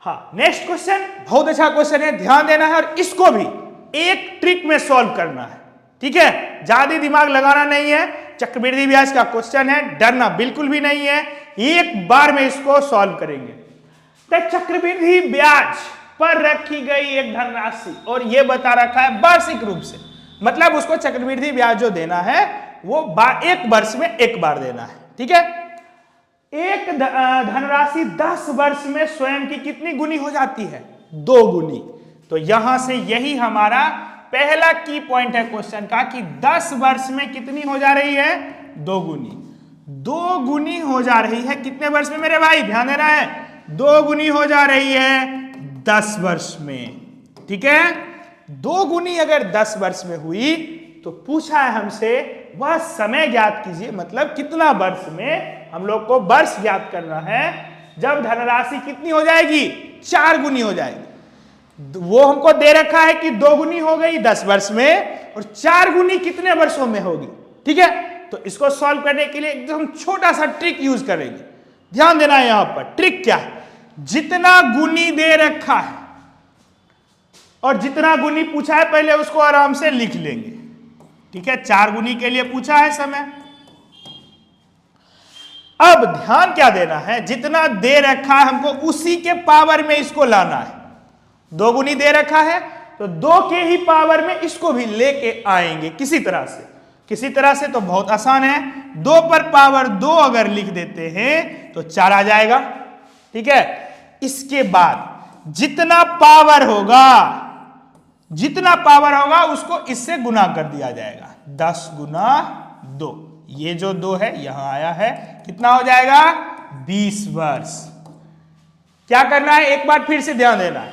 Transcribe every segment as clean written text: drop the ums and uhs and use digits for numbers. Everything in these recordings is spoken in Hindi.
हाँ, नेक्स्ट क्वेश्चन बहुत अच्छा क्वेश्चन है, ध्यान देना है और इसको भी एक ट्रिक में सॉल्व करना है। ठीक है, ज्यादा दिमाग लगाना नहीं है। चक्रवृद्धि ब्याज का क्वेश्चन है, डरना बिल्कुल भी नहीं है, एक बार में इसको सॉल्व करेंगे। तो चक्रवृद्धि ब्याज पर रखी गई एक धनराशि और यह बता रखा है वार्षिक रूप से, मतलब उसको चक्रवृद्धि ब्याज जो देना है वो एक वर्ष में एक बार देना है। ठीक है, एक धनराशि 10 वर्ष में स्वयं की कितनी गुनी हो जाती है? 2 गुनी। तो यहां से यही हमारा पहला की पॉइंट है क्वेश्चन का कि 10 वर्ष में कितनी हो जा रही है? 2 गुनी। 2 गुनी हो जा रही है कितने वर्ष में मेरे भाई? ध्यान देना है, 2 गुनी हो जा रही है 10 वर्ष में। ठीक है, 2 गुनी अगर 10 वर्ष में हुई तो पूछा है हमसे वह समय ज्ञात कीजिए, मतलब कितना वर्ष में हम लोग को वर्ष ज्ञात करना है जब धनराशि कितनी हो जाएगी? 4 गुनी हो जाएगी। वो हमको दे रखा है कि 2 गुनी हो गई 10 वर्ष में और 4 गुनी कितने वर्षों में होगी? ठीक है, तो इसको सॉल्व करने के लिए एकदम छोटा सा ट्रिक यूज करेंगे। ध्यान देना है, यहां पर ट्रिक क्या है? जितना गुनी दे रखा है और जितना गुनी पूछा है पहले उसको आराम से लिख लेंगे। ठीक है, 4 गुनी के लिए पूछा है समय। अब ध्यान क्या देना है, जितना दे रखा है हमको उसी के पावर में इसको लाना है। 2 गुनी दे रखा है तो 2 के ही पावर में इसको भी लेके आएंगे किसी तरह से। किसी तरह से तो बहुत आसान है, 2 पर पावर 2 अगर लिख देते हैं तो 4 आ जाएगा। ठीक है, इसके बाद जितना पावर होगा उसको इससे गुना कर दिया जाएगा। 10 गुना 2, ये जो 2 है यहां आया है, कितना हो जाएगा? 20 वर्ष। क्या करना है, एक बार फिर से ध्यान देना है,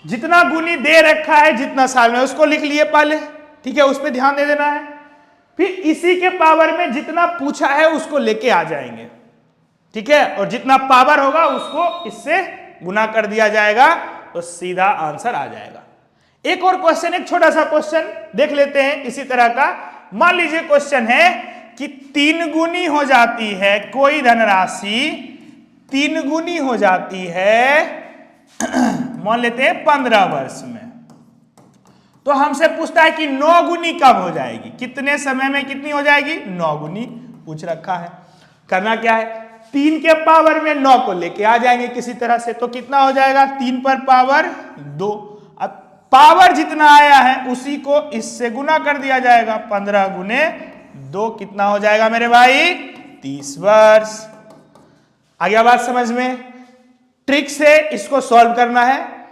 जितना गुनी दे रखा है जितना साल में उसको लिख लिए पहले। ठीक है, उस पर ध्यान दे देना है, फिर इसी के पावर में जितना पूछा है उसको लेके आ जाएंगे। ठीक है, और जितना पावर होगा उसको इससे गुना कर दिया जाएगा तो सीधा आंसर आ जाएगा। एक और क्वेश्चन, एक छोटा सा क्वेश्चन देख लेते हैं इसी तरह का। मान लीजिए क्वेश्चन है कि 3 गुनी हो जाती है कोई धनराशि, 3 गुनी हो जाती है मान लेते हैं 15 वर्ष में, तो हमसे पूछता है कि 9 गुनी कब हो जाएगी? कितने समय में कितनी हो जाएगी? 9 गुनी पूछ रखा है। करना क्या है, 3 के पावर में 9 को लेके आ जाएंगे किसी तरह से, तो कितना हो जाएगा? 3 पर पावर 2। अब पावर जितना आया है उसी को इससे गुना कर दिया जाएगा। 15 गुने 2 कितना हो जाएगा मेरे भाई? 30 वर्ष। आ गया बात समझ में? ट्रिक से इसको सॉल्व करना है।